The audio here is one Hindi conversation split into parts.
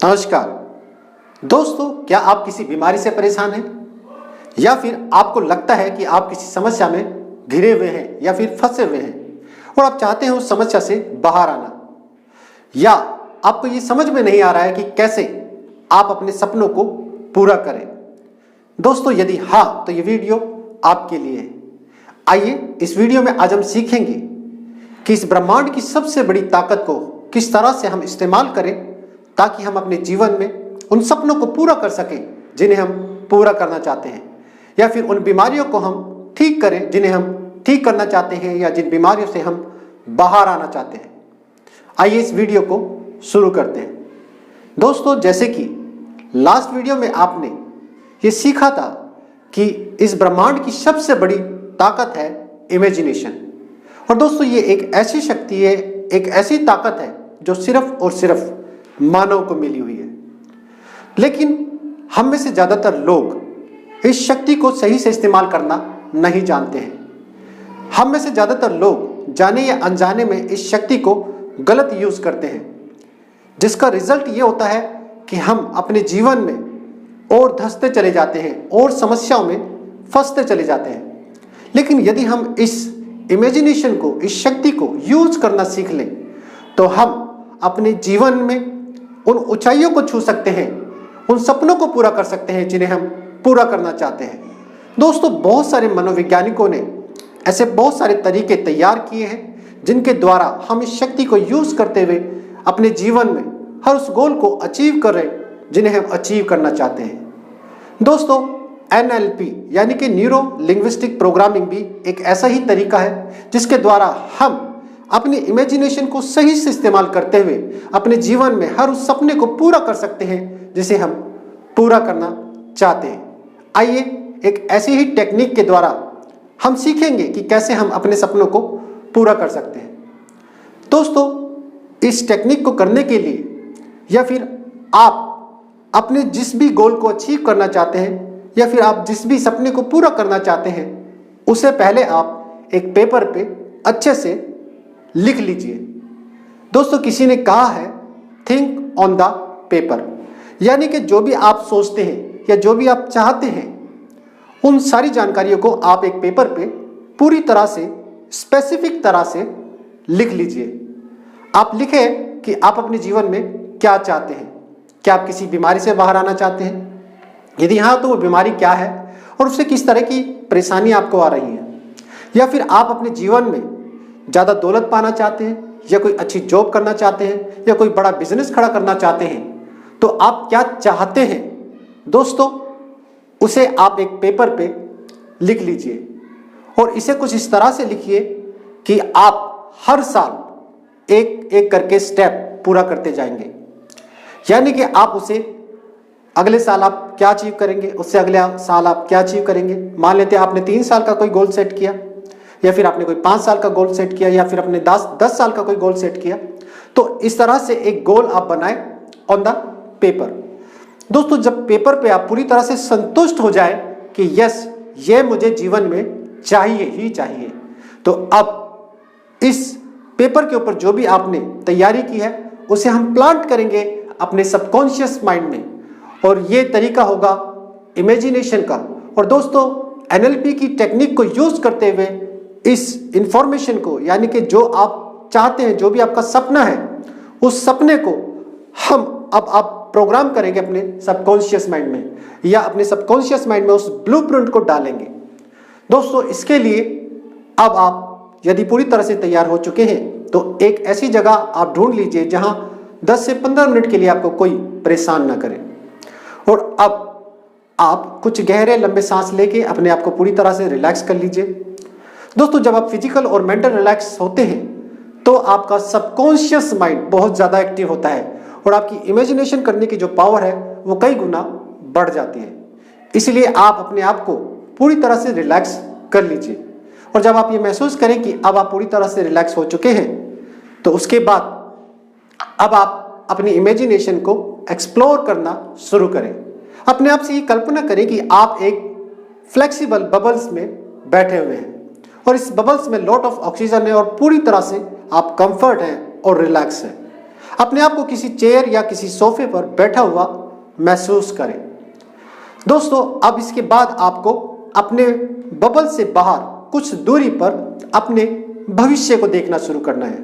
नमस्कार दोस्तों, क्या आप किसी बीमारी से परेशान हैं या फिर आपको लगता है कि आप किसी समस्या में घिरे हुए हैं या फिर फंसे हुए हैं और आप चाहते हैं उस समस्या से बाहर आना, या आपको ये समझ में नहीं आ रहा है कि कैसे आप अपने सपनों को पूरा करें। दोस्तों, यदि हाँ तो ये वीडियो आपके लिए है। आइए इस वीडियो में आज हम सीखेंगे कि इस ब्रह्मांड की सबसे बड़ी ताकत को किस तरह से हम इस्तेमाल करें ताकि हम अपने जीवन में उन सपनों को पूरा कर सकें जिन्हें हम पूरा करना चाहते हैं, या फिर उन बीमारियों को हम ठीक करें जिन्हें हम ठीक करना चाहते हैं, या जिन बीमारियों से हम बाहर आना चाहते हैं। आइए इस वीडियो को शुरू करते हैं। दोस्तों, जैसे कि लास्ट वीडियो में आपने ये सीखा था कि इस ब्रह्मांड की सबसे बड़ी ताकत है इमेजिनेशन। और दोस्तों, ये एक ऐसी शक्ति है, एक ऐसी ताकत है जो सिर्फ और सिर्फ मानव को मिली हुई है। लेकिन हम में से ज्यादातर लोग इस शक्ति को सही से इस्तेमाल करना नहीं जानते हैं। हम में से ज्यादातर लोग जाने या अनजाने में इस शक्ति को गलत यूज करते हैं, जिसका रिजल्ट ये होता है कि हम अपने जीवन में और धंसते चले जाते हैं और समस्याओं में फंसते चले जाते हैं। लेकिन यदि हम इस इमेजिनेशन को, इस शक्ति को यूज करना सीख लें तो हम अपने जीवन में उन ऊंचाइयों को छू सकते हैं, उन सपनों को पूरा कर सकते हैं जिन्हें हम पूरा करना चाहते हैं। दोस्तों, बहुत सारे मनोवैज्ञानिकों ने ऐसे बहुत सारे तरीके तैयार किए हैं जिनके द्वारा हम इस शक्ति को यूज करते हुए अपने जीवन में हर उस गोल को अचीव करें जिन्हें हम अचीव करना चाहते हैं। दोस्तों, NLP यानी कि न्यूरो लिंग्विस्टिक प्रोग्रामिंग भी एक ऐसा ही तरीका है जिसके द्वारा हम अपनी इमेजिनेशन को सही से इस्तेमाल करते हुए अपने जीवन में हर उस सपने को पूरा कर सकते हैं जिसे हम पूरा करना चाहते हैं। आइए एक ऐसी ही टेक्निक के द्वारा हम सीखेंगे कि कैसे हम अपने सपनों को पूरा कर सकते हैं। दोस्तों, इस टेक्निक को करने के लिए, या फिर आप अपने जिस भी गोल को अचीव करना चाहते हैं या फिर आप जिस भी सपने को पूरा करना चाहते हैं, उससे पहले आप एक पेपर पे अच्छे से लिख लीजिए। दोस्तों, किसी ने कहा है थिंक ऑन द पेपर, यानी कि जो भी आप सोचते हैं या जो भी आप चाहते हैं उन सारी जानकारियों को आप एक पेपर पे पूरी तरह से स्पेसिफिक तरह से लिख लीजिए। आप लिखें कि आप अपने जीवन में क्या चाहते हैं। क्या आप किसी बीमारी से बाहर आना चाहते हैं? यदि हाँ तो वो बीमारी क्या है और उससे किस तरह की परेशानी आपको आ रही है? या फिर आप अपने जीवन में ज़्यादा दौलत पाना चाहते हैं, या कोई अच्छी जॉब करना चाहते हैं, या कोई बड़ा बिजनेस खड़ा करना चाहते हैं, तो आप क्या चाहते हैं दोस्तों, उसे आप एक पेपर पे लिख लीजिए। और इसे कुछ इस तरह से लिखिए कि आप हर साल एक एक करके स्टेप पूरा करते जाएंगे। यानी कि आप उसे अगले साल आप क्या अचीव करेंगे, उससे अगले साल आप क्या अचीव करेंगे। मान लेते हैं आपने 3 साल का कोई गोल सेट किया, या फिर आपने कोई 5 साल का गोल सेट किया, या फिर अपने 10 साल का कोई गोल सेट किया। तो इस तरह से एक गोल आप बनाएं ऑन द पेपर। दोस्तों, जब पेपर पे आप पूरी तरह से संतुष्ट हो जाए कि यस, ये मुझे जीवन में चाहिए ही चाहिए, तो अब इस पेपर के ऊपर जो भी आपने तैयारी की है उसे हम प्लांट करेंगे अपने सबकॉन्शियस माइंड में, और ये तरीका होगा इमेजिनेशन का। और दोस्तों, NLP की टेक्निक को यूज करते हुए इस इंफॉर्मेशन को, यानी कि जो आप चाहते हैं, जो भी आपका सपना है, उस सपने को हम अब आप प्रोग्राम करेंगे अपने सबकॉन्शियस माइंड में, या अपने सबकॉन्शियस माइंड में उस ब्लूप्रिंट को डालेंगे। दोस्तों, इसके लिए अब आप यदि पूरी तरह से तैयार हो चुके हैं तो एक ऐसी जगह आप ढूंढ लीजिए जहां 10 से 15 मिनट के लिए आपको कोई परेशान ना करे। और अब आप कुछ गहरे लंबे सांस लेके अपने आप को पूरी तरह से रिलैक्स कर लीजिए। दोस्तों, जब आप फिजिकल और मेंटल रिलैक्स होते हैं तो आपका सबकॉन्शियस माइंड बहुत ज़्यादा एक्टिव होता है और आपकी इमेजिनेशन करने की जो पावर है वो कई गुना बढ़ जाती है। इसलिए आप अपने आप को पूरी तरह से रिलैक्स कर लीजिए। और जब आप ये महसूस करें कि अब आप पूरी तरह से रिलैक्स हो चुके हैं, तो उसके बाद अब आप अपनी इमेजिनेशन को एक्सप्लोर करना शुरू करें। अपने आप से ये कल्पना करें कि आप एक फ्लेक्सिबल बबल्स में बैठे हुए हैं और इस बबल्स में लॉट ऑफ ऑक्सीजन है और पूरी तरह से आप कंफर्ट हैं और रिलैक्स हैं। अपने आप को किसी चेयर या किसी सोफे पर बैठा हुआ महसूस करें। दोस्तों, अब इसके बाद आपको अपने बबल से बाहर कुछ दूरी पर अपने भविष्य को देखना शुरू करना है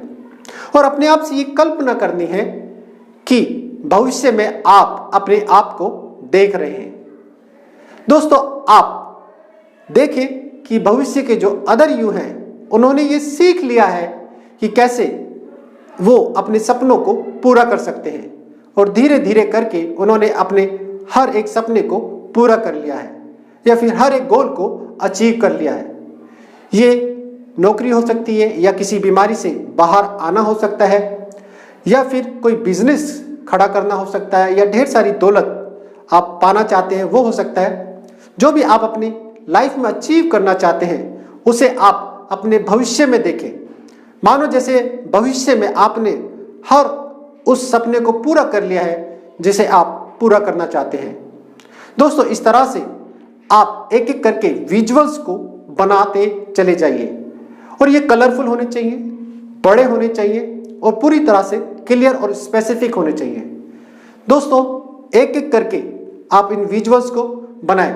और अपने आप से ये कल्पना करनी है कि भविष्य में आप अपने आप को देख रहे हैं। दोस्तों, आप देखें कि भविष्य के जो अदर यू हैं, उन्होंने ये सीख लिया है कि कैसे वो अपने सपनों को पूरा कर सकते हैं और धीरे धीरे करके उन्होंने अपने हर एक सपने को पूरा कर लिया है या फिर हर एक गोल को अचीव कर लिया है। ये नौकरी हो सकती है या किसी बीमारी से बाहर आना हो सकता है या फिर कोई बिजनेस खड़ा करना हो सकता है या ढेर सारी दौलत आप पाना चाहते हैं वो हो सकता है। जो भी आप अपनी लाइफ में अचीव करना चाहते हैं उसे आप अपने भविष्य में देखें। मानो जैसे भविष्य में आपने हर उस सपने को पूरा कर लिया है जिसे आप पूरा करना चाहते हैं। दोस्तों, इस तरह से आप एक एक करके विजुअल्स को बनाते चले जाइए और ये कलरफुल होने चाहिए, बड़े होने चाहिए और पूरी तरह से क्लियर और स्पेसिफिक होने चाहिए। दोस्तों, एक एक करके आप इन विजुअल्स को बनाएं।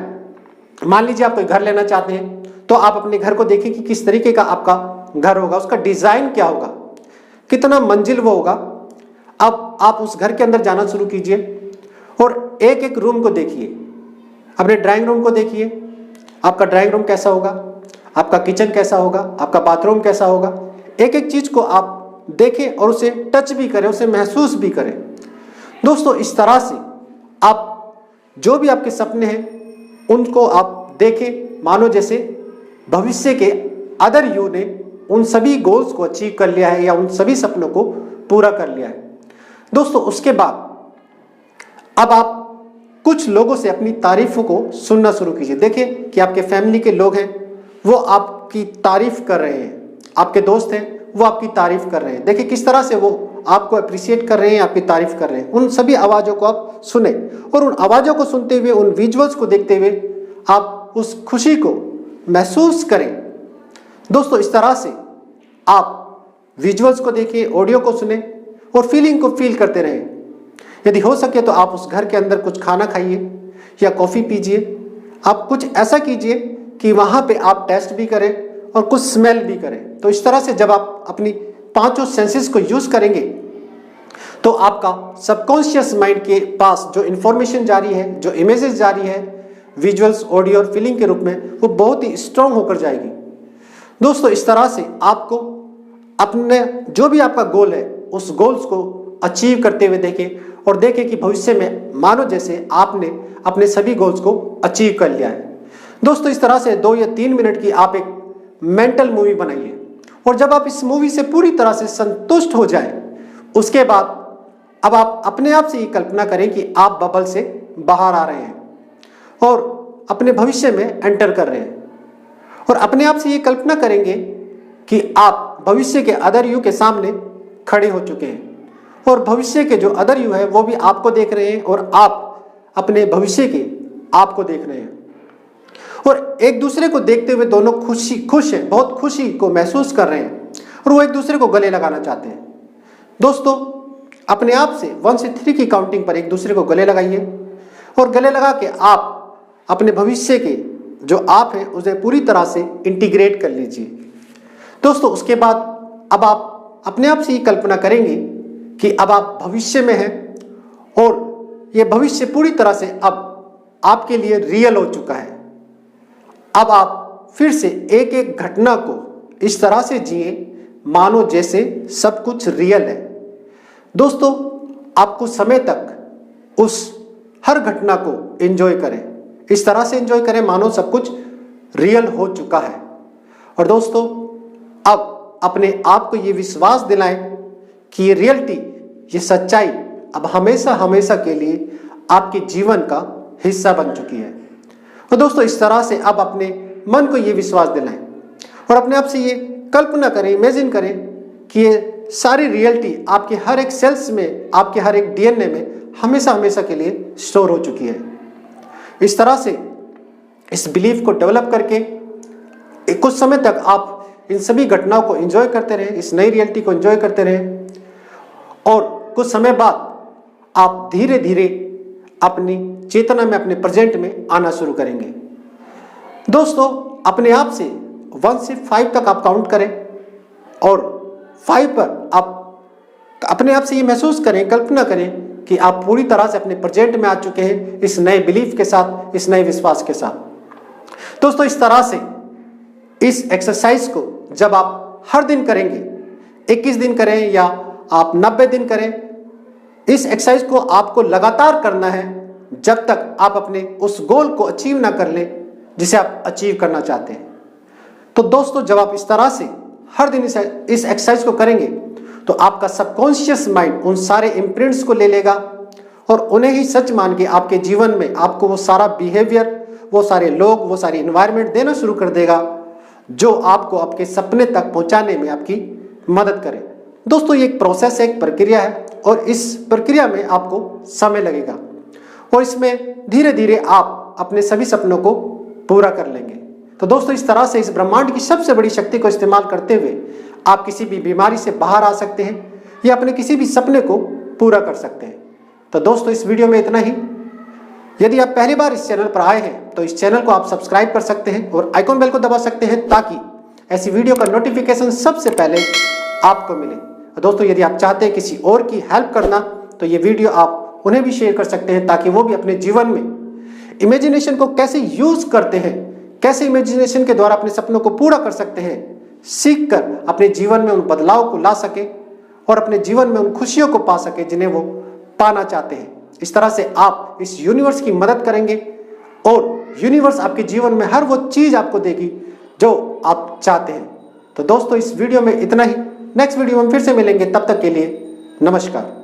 मान लीजिए आप कोई घर लेना चाहते हैं तो आप अपने घर को देखें कि किस तरीके का आपका घर होगा, उसका डिजाइन क्या होगा, कितना मंजिल वो होगा। अब आप उस घर के अंदर जाना शुरू कीजिए और एक एक रूम को देखिए। अपने ड्राइंग रूम को देखिए, आपका ड्राइंग रूम कैसा होगा, आपका किचन कैसा होगा, आपका बाथरूम कैसा होगा। एक एक चीज को आप देखें और उसे टच भी करें, उसे महसूस भी करें। दोस्तों, इस तरह से आप जो भी आपके सपने हैं उनको आप देखें मानो जैसे भविष्य के अदर यू ने उन सभी गोल्स को अचीव कर लिया है या उन सभी सपनों को पूरा कर लिया है। दोस्तों, उसके बाद अब आप कुछ लोगों से अपनी तारीफों को सुनना शुरू कीजिए। देखिए कि आपके फैमिली के लोग हैं वो आपकी तारीफ कर रहे हैं, आपके दोस्त हैं वो आपकी तारीफ कर रहे हैं। देखिए किस तरह से वो आपको अप्रिशिएट कर रहे हैं, आपकी तारीफ कर रहे हैं। उन सभी आवाज़ों को आप सुने और उन आवाज़ों को सुनते हुए, उन विजुअल्स को देखते हुए आप उस खुशी को महसूस करें। दोस्तों, इस तरह से आप विजुअल्स को देखिए, ऑडियो को सुने और फीलिंग को फील करते रहें। यदि हो सके तो आप उस घर के अंदर कुछ खाना खाइए या कॉफ़ी पीजिए। आप कुछ ऐसा कीजिए कि वहाँ पे आप टेस्ट भी करें और कुछ स्मेल भी करें। तो इस तरह से जब आप अपनी पांचों सेंसेस को यूज करेंगे तो आपका सबकॉन्शियस माइंड के पास जो इंफॉर्मेशन जारी है, जो इमेजेस जारी है विजुअल्स, ऑडियो और फीलिंग के रूप में, वो बहुत ही स्ट्रांग होकर जाएगी। दोस्तों, इस तरह से आपको अपने जो भी आपका गोल है उस गोल्स को अचीव करते हुए देखें और देखें कि भविष्य में मानो जैसे आपने अपने सभी गोल्स को अचीव कर लिया है। दोस्तों, इस तरह से 2 या 3 मिनट की आप एक मेंटल मूवी बनाइए और जब आप इस मूवी से पूरी तरह से संतुष्ट हो जाएं, उसके बाद अब आप अपने आप से ये कल्पना करें कि आप बबल से बाहर आ रहे हैं और अपने भविष्य में एंटर कर रहे हैं और अपने आप से ये कल्पना करेंगे कि आप भविष्य के अदर यू के सामने खड़े हो चुके हैं और भविष्य के जो अदर यू है वो भी आपको देख रहे हैं और आप अपने भविष्य के आपको देख रहे हैं और एक दूसरे को देखते हुए दोनों खुश हैं, बहुत खुशी को महसूस कर रहे हैं और वो एक दूसरे को गले लगाना चाहते हैं। दोस्तों, अपने आप से 1 से 3 की काउंटिंग पर एक दूसरे को गले लगाइए और गले लगा के आप अपने भविष्य के जो आप हैं उसे पूरी तरह से इंटीग्रेट कर लीजिए। दोस्तों, उसके बाद अब आप अपने आप से ये कल्पना करेंगे कि अब आप भविष्य में हैं और ये भविष्य पूरी तरह से अब आपके लिए रियल हो चुका है। अब आप फिर से एक एक घटना को इस तरह से जिए मानो जैसे सब कुछ रियल है। दोस्तों, आप कुछ समय तक उस हर घटना को एंजॉय करें, इस तरह से एंजॉय करें मानो सब कुछ रियल हो चुका है। और दोस्तों, अब अपने आप को ये विश्वास दिलाएं कि ये रियलिटी, ये सच्चाई अब हमेशा हमेशा के लिए आपके जीवन का हिस्सा बन चुकी है। और दोस्तों, इस तरह से अब अपने मन को ये विश्वास दिलाएं और अपने आप से ये कल्पना करें, इमेजिन करें कि ये सारी रियलिटी आपके हर एक सेल्स में, आपके हर एक डीएनए में हमेशा हमेशा के लिए स्टोर हो चुकी है। इस तरह से इस बिलीफ को डेवलप करके कुछ समय तक आप इन सभी घटनाओं को एंजॉय करते रहें, इस नई रियलिटी को एंजॉय करते रहें और कुछ समय बाद आप धीरे धीरे अपनी चेतना में, अपने प्रेजेंट में आना शुरू करेंगे। दोस्तों, अपने आप से 1 से 5 तक आप काउंट करें और 5 पर आप अपने आप से ये महसूस करें, कल्पना करें कि आप पूरी तरह से अपने प्रेजेंट में आ चुके हैं, इस नए बिलीफ के साथ, इस नए विश्वास के साथ। दोस्तों, इस तरह से इस एक्सरसाइज को जब आप हर दिन करेंगे, 21 दिन करें या आप 90 दिन करें, इस एक्सरसाइज को आपको लगातार करना है जब तक आप अपने उस गोल को अचीव ना कर लें जिसे आप अचीव करना चाहते हैं। तो दोस्तों, जब आप इस तरह से हर दिन इस एक्सरसाइज को करेंगे तो आपका सबकॉन्शियस माइंड उन सारे इम्प्रिंट्स को ले लेगा और उन्हें ही सच मान के आपके जीवन में आपको वो सारा बिहेवियर, वो सारे लोग, वो सारी एनवायरनमेंट देना शुरू कर देगा जो आपको आपके सपने तक पहुंचाने में आपकी मदद करे। दोस्तों, ये एक प्रोसेस है, एक प्रक्रिया है और इस प्रक्रिया में आपको समय लगेगा और इसमें धीरे धीरे आप अपने सभी सपनों को पूरा कर लेंगे। तो दोस्तों, इस तरह से इस ब्रह्मांड की सबसे बड़ी शक्ति को इस्तेमाल करते हुए आप किसी भी बीमारी से बाहर आ सकते हैं या अपने किसी भी सपने को पूरा कर सकते हैं। तो दोस्तों, इस वीडियो में इतना ही। यदि आप पहली बार इस चैनल पर आए हैं तो इस चैनल को आप सब्सक्राइब कर सकते हैं और आइकॉन बेल को दबा सकते हैं ताकि ऐसी वीडियो का नोटिफिकेशन सबसे पहले आपको मिले। दोस्तों, यदि आप चाहते हैं किसी और की हेल्प करना तो ये वीडियो आप उन्हें भी शेयर कर सकते हैं ताकि वो भी अपने जीवन में इमेजिनेशन को कैसे यूज करते हैं, कैसे इमेजिनेशन के द्वारा अपने सपनों को पूरा कर सकते हैं, सीख कर अपने जीवन में उन बदलाव को ला सके और अपने जीवन में उन खुशियों को पा सके जिन्हें वो पाना चाहते हैं। इस तरह से आप इस यूनिवर्स की मदद करेंगे और यूनिवर्स आपके जीवन में हर वो चीज आपको देगी जो आप चाहते हैं। तो दोस्तों, इस वीडियो में इतना ही। नेक्स्ट वीडियो में फिर से मिलेंगे, तब तक के लिए नमस्कार।